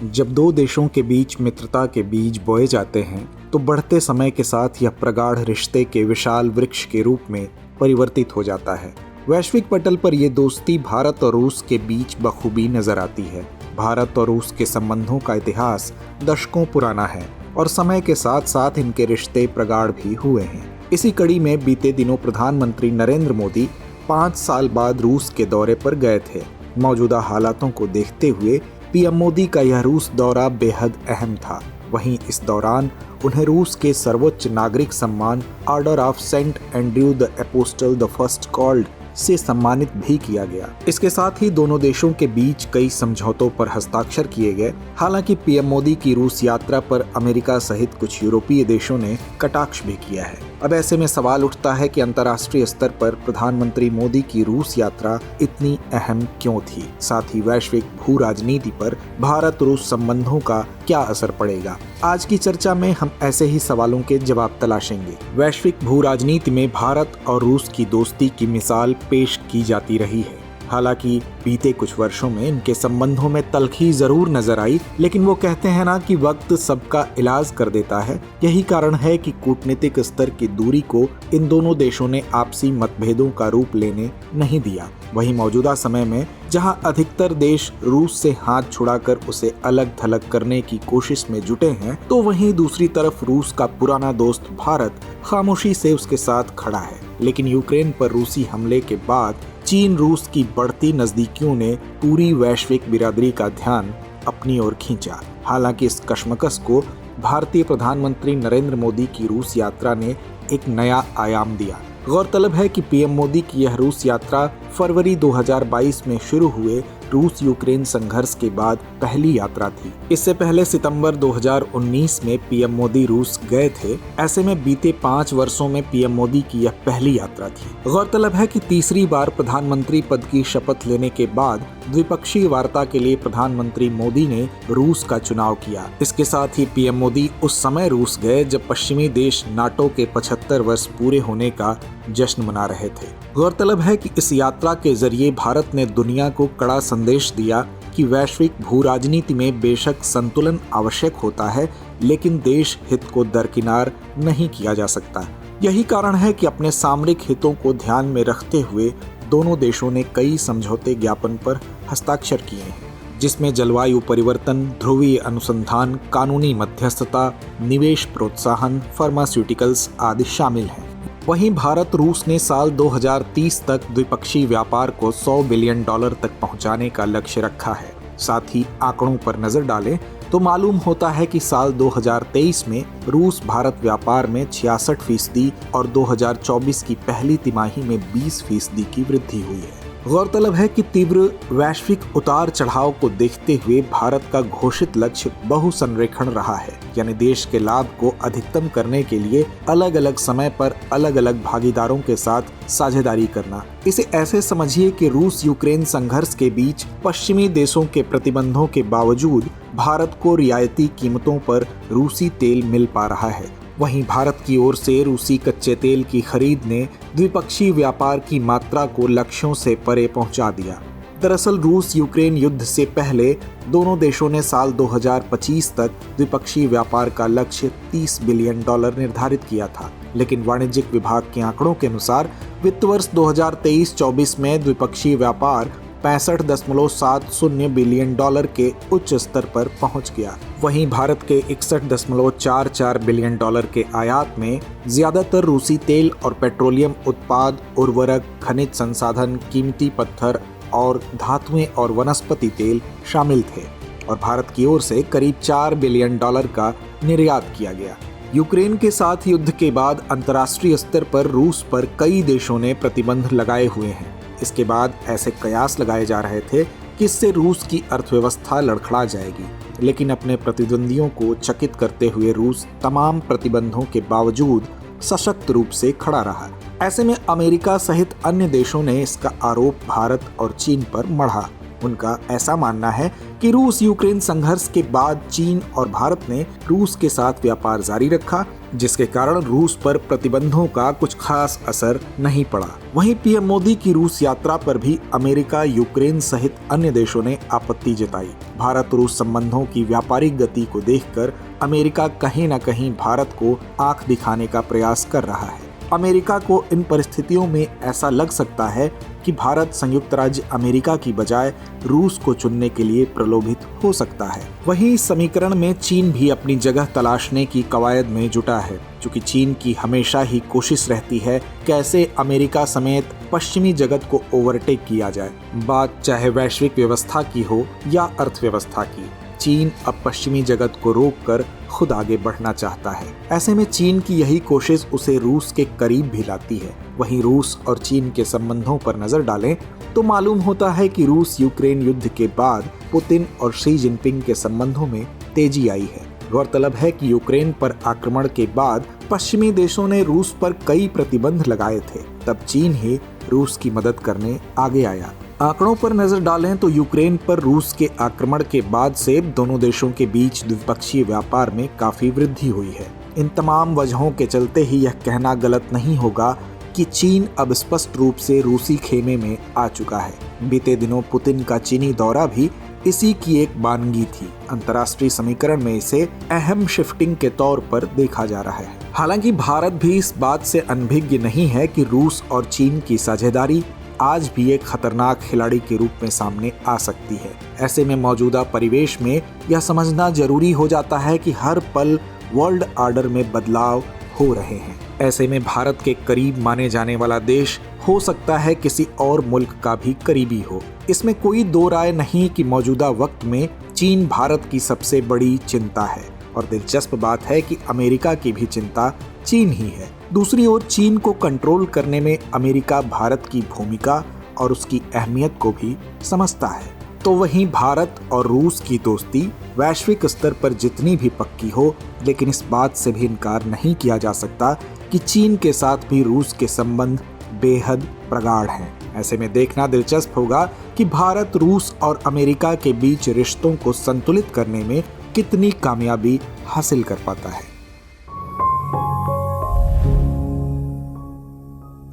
जब दो देशों के बीच मित्रता के बीज बोए जाते हैं तो बढ़ते समय के साथ यह प्रगाढ़ रिश्ते के विशाल वृक्ष के रूप में परिवर्तित हो जाता है। वैश्विक पटल पर यह दोस्ती भारत और रूस के बीच बखूबी नजर आती है। भारत और रूस के संबंधों का इतिहास दशकों पुराना है और समय के साथ साथ इनके रिश्ते प्रगाढ़ भी हुए हैं। इसी कड़ी में बीते दिनों प्रधानमंत्री नरेंद्र मोदी 5 साल बाद रूस के दौरे पर गए थे। मौजूदा हालातों को देखते हुए पीएम मोदी का यह रूस दौरा बेहद अहम था। वहीं इस दौरान उन्हें रूस के सर्वोच्च नागरिक सम्मान Order of Saint Andrew the Apostle the First Called से सम्मानित भी किया गया। इसके साथ ही दोनों देशों के बीच कई समझौतों पर हस्ताक्षर किए गए। हालांकि पीएम मोदी की रूस यात्रा पर अमेरिका सहित कुछ यूरोपीय देशों ने कटाक्ष भी किया है। अब ऐसे में सवाल उठता है कि अंतर्राष्ट्रीय स्तर पर प्रधानमंत्री मोदी की रूस यात्रा इतनी अहम क्यों थी? साथ ही वैश्विक भू राजनीति पर भारत रूस संबंधों का क्या असर पड़ेगा? आज की चर्चा में हम ऐसे ही सवालों के जवाब तलाशेंगे। वैश्विक भू राजनीति में भारत और रूस की दोस्ती की मिसाल पेश की जाती रही है। हालांकि बीते कुछ वर्षों में इनके संबंधों में तल्खी जरूर नजर आई, लेकिन वो कहते हैं ना कि वक्त सबका इलाज कर देता है। यही कारण है कि कूटनीतिक स्तर की दूरी को इन दोनों देशों ने आपसी मतभेदों का रूप लेने नहीं दिया। वहीं मौजूदा समय में जहां अधिकतर देश रूस से हाथ छुड़ाकर उसे अलग थलग करने की कोशिश में जुटे हैं, तो वहीं दूसरी तरफ रूस का पुराना दोस्त भारत खामोशी से उसके साथ खड़ा है। लेकिन यूक्रेन पर रूसी हमले के बाद चीन रूस की बढ़ती नजदीकियों ने पूरी वैश्विक बिरादरी का ध्यान अपनी ओर खींचा। हालांकि इस कशमकश को भारतीय प्रधानमंत्री नरेंद्र मोदी की रूस यात्रा ने एक नया आयाम दिया। गौरतलब है कि पीएम मोदी की यह रूस यात्रा फरवरी 2022 में शुरू हुए रूस यूक्रेन संघर्ष के बाद पहली यात्रा थी। इससे पहले सितंबर 2019 में पीएम मोदी रूस गए थे। ऐसे में बीते 5 वर्षों में पीएम मोदी की यह पहली यात्रा थी। गौरतलब है कि तीसरी बार प्रधानमंत्री पद की शपथ लेने के बाद द्विपक्षीय वार्ता के लिए प्रधानमंत्री मोदी ने रूस का चुनाव किया। इसके साथ ही पीएम मोदी उस समय रूस गए जब पश्चिमी देश नाटो के 75 वर्ष पूरे होने का जश्न मना रहे थे। गौरतलब है कि इस यात्रा के जरिए भारत ने दुनिया को कड़ा संदेश दिया कि वैश्विक भू राजनीति में बेशक संतुलन आवश्यक होता है, लेकिन देश हित को दरकिनार नहीं किया जा सकता। यही कारण है कि अपने सामरिक हितों को ध्यान में रखते हुए दोनों देशों ने कई समझौते ज्ञापन पर हस्ताक्षर किए हैं, जिसमें जलवायु परिवर्तन, ध्रुवीय अनुसंधान, कानूनी मध्यस्थता, निवेश प्रोत्साहन, फार्मास्यूटिकल्स आदि शामिल हैं। वहीं भारत रूस ने साल 2030 तक द्विपक्षीय व्यापार को $100 बिलियन तक पहुंचाने का लक्ष्य रखा है। साथ ही आंकड़ों पर नजर डालें तो मालूम होता है कि साल 2023 में रूस भारत व्यापार में 66% और 2024 की पहली तिमाही में 20% की वृद्धि हुई है। गौरतलब है कि तीव्र वैश्विक उतार चढ़ाव को देखते हुए भारत का घोषित लक्ष्य बहुसंरेखण रहा है, यानी देश के लाभ को अधिकतम करने के लिए अलग अलग समय पर अलग अलग भागीदारों के साथ साझेदारी करना। इसे ऐसे समझिए कि रूस यूक्रेन संघर्ष के बीच पश्चिमी देशों के प्रतिबंधों के बावजूद भारत को रियायती कीमतों पर रूसी तेल मिल पा रहा है। वहीं भारत की ओर से रूसी कच्चे तेल की खरीद ने द्विपक्षीय व्यापार की मात्रा को लक्ष्यों से परे पहुंचा दिया। दरअसल रूस यूक्रेन युद्ध से पहले दोनों देशों ने साल 2025 तक द्विपक्षीय व्यापार का लक्ष्य $30 बिलियन निर्धारित किया था, लेकिन वाणिज्यिक विभाग के आंकड़ों के अनुसार वित्त वर्ष 2023-24 में द्विपक्षीय व्यापार $65.70 बिलियन के उच्च स्तर पर पहुंच गया। वहीं भारत के $61.44 बिलियन के आयात में ज्यादातर रूसी तेल और पेट्रोलियम उत्पाद, उर्वरक, खनिज संसाधन, कीमती पत्थर और धातुएं और वनस्पति तेल शामिल थे और भारत की ओर से करीब $4 बिलियन का निर्यात किया गया। यूक्रेन के साथ युद्ध के बाद अंतर्राष्ट्रीय स्तर पर रूस पर कई देशों ने प्रतिबंध लगाए हुए हैं। इसके बाद ऐसे कयास लगाए जा रहे थे कि इससे रूस की अर्थव्यवस्था लड़खड़ा जाएगी, लेकिन अपने प्रतिद्वंदियों को चकित करते हुए रूस तमाम प्रतिबंधों के बावजूद सशक्त रूप से खड़ा रहा। ऐसे में अमेरिका सहित अन्य देशों ने इसका आरोप भारत और चीन पर मढ़ा। उनका ऐसा मानना है कि रूस यूक्रेन संघर्ष के बाद चीन और भारत ने रूस के साथ व्यापार जारी रखा, जिसके कारण रूस पर प्रतिबंधों का कुछ खास असर नहीं पड़ा। वहीं पीएम मोदी की रूस यात्रा पर भी अमेरिका, यूक्रेन सहित अन्य देशों ने आपत्ति जताई। भारत रूस संबंधों की व्यापारिक गति को देखकर अमेरिका कहीं न कहीं भारत को आंख दिखाने का प्रयास कर रहा है। अमेरिका को इन परिस्थितियों में ऐसा लग सकता है कि भारत संयुक्त राज्य अमेरिका की बजाय रूस को चुनने के लिए प्रलोभित हो सकता है। वहीं इस समीकरण में चीन भी अपनी जगह तलाशने की कवायद में जुटा है, क्योंकि चीन की हमेशा ही कोशिश रहती है कैसे अमेरिका समेत पश्चिमी जगत को ओवरटेक किया जाए, बात चाहे वैश्विक व्यवस्था की हो या अर्थव्यवस्था की। चीन अब पश्चिमी जगत को रोककर खुद आगे बढ़ना चाहता है। ऐसे में चीन की यही कोशिश उसे रूस के करीब भी लाती है। वहीं रूस और चीन के संबंधों पर नजर डालें तो मालूम होता है कि रूस यूक्रेन युद्ध के बाद पुतिन और शी जिनपिंग के संबंधों में तेजी आई है। गौरतलब है कि यूक्रेन पर आक्रमण के बाद पश्चिमी देशों ने रूस पर कई प्रतिबंध लगाए थे, तब चीन ही रूस की मदद करने आगे आया। आंकड़ों पर नजर डालें तो यूक्रेन पर रूस के आक्रमण के बाद से दोनों देशों के बीच द्विपक्षीय व्यापार में काफी वृद्धि हुई है। इन तमाम वजहों के चलते ही यह कहना गलत नहीं होगा कि चीन अब स्पष्ट रूप से रूसी खेमे में आ चुका है। बीते दिनों पुतिन का चीनी दौरा भी इसी की एक बानगी थी। अंतर्राष्ट्रीय समीकरण में इसे अहम शिफ्टिंग के तौर पर देखा जा रहा है। हालांकि भारत भी इस बात से अनभिज्ञ नहीं है कि रूस और चीन की साझेदारी आज भी एक खतरनाक खिलाड़ी के रूप में सामने आ सकती है। ऐसे में मौजूदा परिवेश में यह समझना जरूरी हो जाता है कि हर पल वर्ल्ड ऑर्डर में बदलाव हो रहे हैं। ऐसे में भारत के करीब माने जाने वाला देश हो सकता है किसी और मुल्क का भी करीबी हो। इसमें कोई दो राय नहीं कि मौजूदा वक्त में चीन भारत की सबसे बड़ी चिंता है, और दिलचस्प बात है कि अमेरिका की भी चिंता चीन ही है। दूसरी ओर चीन को कंट्रोल करने में अमेरिका भारत की भूमिका और उसकी अहमियत को भी समझता है। तो वहीं भारत और रूस की दोस्ती वैश्विक स्तर पर जितनी भी पक्की हो, लेकिन इस बात से भी इनकार नहीं किया जा सकता कि चीन के साथ भी रूस के संबंध बेहद प्रगाढ़ हैं। ऐसे में देखना दिलचस्प होगा कि भारत रूस और अमेरिका के बीच रिश्तों को संतुलित करने में कितनी कामयाबी हासिल कर पाता है।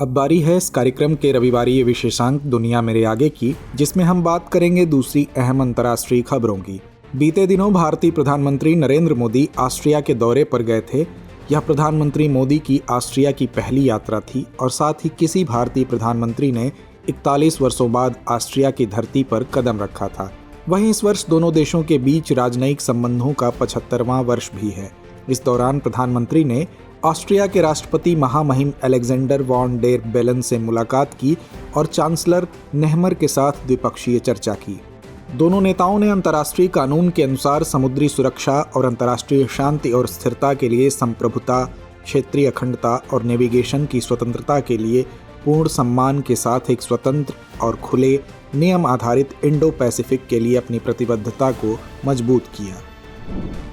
अब बारी है इस कार्यक्रम के रविवारी विशेषांक दुनिया मेरे आगे की, जिसमें हम बात करेंगे दूसरी अहम अंतर्राष्ट्रीय खबरों की। बीते दिनों भारतीय प्रधानमंत्री नरेंद्र मोदी ऑस्ट्रिया के दौरे पर गए थे। यह प्रधानमंत्री मोदी की ऑस्ट्रिया की पहली यात्रा थी और साथ ही किसी भारतीय प्रधानमंत्री ने 41 वर्षों बाद ऑस्ट्रिया की धरती पर कदम रखा था। वहीं इस वर्ष दोनों देशों के बीच राजनयिक संबंधों का 75वां वर्ष भी है। इस दौरान प्रधानमंत्री ने ऑस्ट्रिया के राष्ट्रपति महामहिम अलेक्जेंडर वॉन डेर बेलन से मुलाकात की और चांसलर नेहमर के साथ द्विपक्षीय चर्चा की। दोनों नेताओं ने अंतर्राष्ट्रीय कानून के अनुसार समुद्री सुरक्षा और अंतर्राष्ट्रीय शांति और स्थिरता के लिए संप्रभुता, क्षेत्रीय अखंडता और नेविगेशन की स्वतंत्रता के लिए पूर्ण सम्मान के साथ एक स्वतंत्र और खुले नियम आधारित इंडो पैसिफिक के लिए अपनी प्रतिबद्धता को मजबूत किया।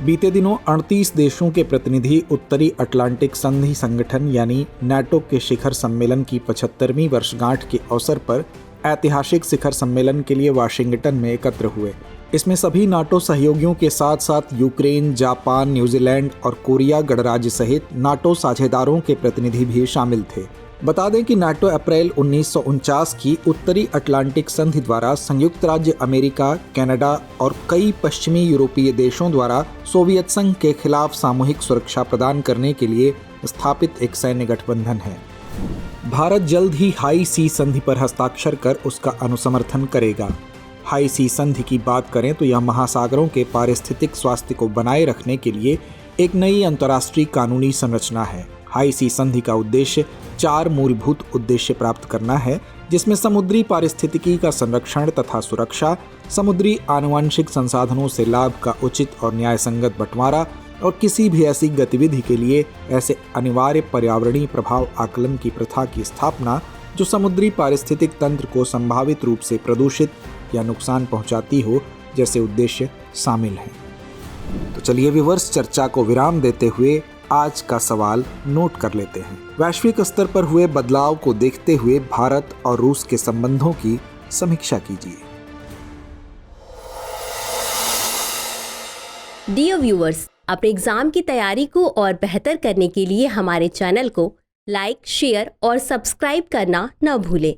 बीते दिनों 38 देशों के प्रतिनिधि उत्तरी अटलांटिक संधि संगठन यानी नाटो के शिखर सम्मेलन की 75वीं वर्षगांठ के अवसर पर ऐतिहासिक शिखर सम्मेलन के लिए वाशिंगटन में एकत्र हुए। इसमें सभी नाटो सहयोगियों के साथ साथ यूक्रेन, जापान, न्यूजीलैंड और कोरिया गणराज्य सहित नाटो साझेदारों के प्रतिनिधि भी शामिल थे। बता दें कि नाटो अप्रैल 1949 की उत्तरी अटलांटिक संधि द्वारा संयुक्त राज्य अमेरिका, कनाडा और कई पश्चिमी यूरोपीय देशों द्वारा सोवियत संघ के खिलाफ सामूहिक सुरक्षा प्रदान करने के लिए स्थापित एक सैन्य गठबंधन है। भारत जल्द ही हाई सी संधि पर हस्ताक्षर कर उसका अनुसमर्थन करेगा। हाई सी संधि की बात करें तो यह महासागरों के पारिस्थितिक स्वास्थ्य को बनाए रखने के लिए एक नई अंतर्राष्ट्रीय कानूनी संरचना है। हाई सी संधि का उद्देश्य 4 मूलभूत उद्देश्य प्राप्त करना है, जिसमें समुद्री पारिस्थितिकी का संरक्षण तथा सुरक्षा, समुद्री आनुवंशिक संसाधनों से लाभ का उचित और न्यायसंगत बंटवारा और किसी भी ऐसी गतिविधि के लिए ऐसे अनिवार्य पर्यावरणीय प्रभाव आकलन की प्रथा की स्थापना जो समुद्री पारिस्थितिक तंत्र को संभावित रूप से प्रदूषित या नुकसान पहुंचाती हो, जैसे उद्देश्य शामिल हैं। तो चलिए व्यूअर्स, चर्चा को विराम देते हुए आज का सवाल नोट कर लेते हैं। वैश्विक स्तर पर हुए बदलाव को देखते हुए भारत और रूस के संबंधों की समीक्षा कीजिए। डियर व्यूअर्स, अपने एग्जाम की तैयारी को और बेहतर करने के लिए हमारे चैनल को लाइक, शेयर और सब्सक्राइब करना न भूलें।